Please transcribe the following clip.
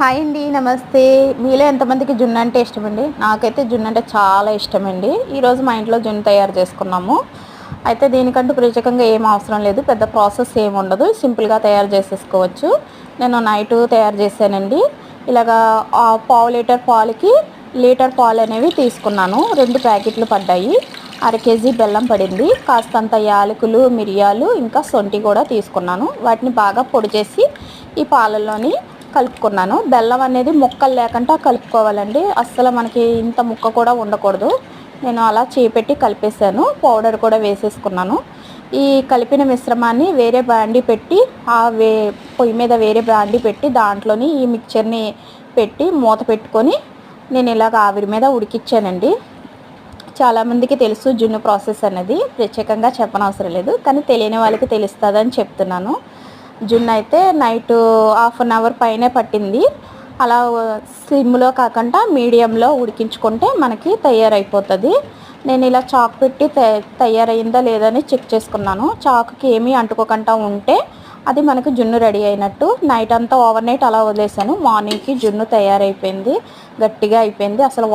Hi అండి, నమస్తే. మీలో ఎంతమందికి జున్ను అంటే ఇష్టమండి? నాకైతే జున్ను అంటే చాలా ఇష్టమండి. ఈరోజు మా ఇంట్లో జున్ను తయారు చేసుకున్నాము. అయితే దీనికంటూ ప్రత్యేకంగా ఏం అవసరం లేదు, పెద్ద ప్రాసెస్ ఏమి ఉండదు, సింపుల్గా తయారు చేసేసుకోవచ్చు. నేను నైట్ తయారు చేశానండి. ఇలాగా పావు లీటర్ పాలకి లీటర్ పాలు అనేవి తీసుకున్నాను. 2 ప్యాకెట్లు పడ్డాయి. అర కేజీ బెల్లం పడింది. కాస్తంత యాలకులు, మిరియాలు, ఇంకా సొంటి కూడా తీసుకున్నాను. వాటిని బాగా పొడి చేసి ఈ పాలల్లోని కలుపుకున్నాను. బెల్లం అనేది ముక్కలు లేకుండా కలుపుకోవాలండి. అస్సలు మనకి ఇంత ముక్క కూడా ఉండకూడదు. నేను అలా చేపెట్టి కలిపేశాను. పౌడర్ కూడా వేసేసుకున్నాను. ఈ కలిపిన మిశ్రమాన్ని వేరే బాండీ పెట్టి పొయ్యి మీద వేరే బాండీ పెట్టి దాంట్లోని ఈ మిక్చర్ని పెట్టి మూత పెట్టుకొని నేను ఇలాగ ఆవిరి మీద ఉడికిచ్చానండి. చాలామందికి తెలుసు జున్ను ప్రాసెస్ అనేది, ప్రత్యేకంగా చెప్పనవసరం లేదు, కానీ తెలియని వాళ్ళకి తెలుస్తుందని చెప్తున్నాను. జున్ను అయితే నైట్ హాఫ్ అన్ అవర్ పైనే పట్టింది. అలా సిమ్లో కాకుండా మీడియంలో ఉడికించుకుంటే మనకి తయారైపోతుంది. నేను ఇలా చాకు పెట్టి తయారైందా లేదని చెక్ చేసుకున్నాను. చాకుకి ఏమీ అంటుకోకుండా ఉంటే అది మనకు జున్ను రెడీ అయినట్టు. నైట్ అంతా ఓవర్ నైట్ అలా వదిలేసాను. మార్నింగ్కి జున్ను తయారైపోయింది, గట్టిగా అయిపోయింది. అసలు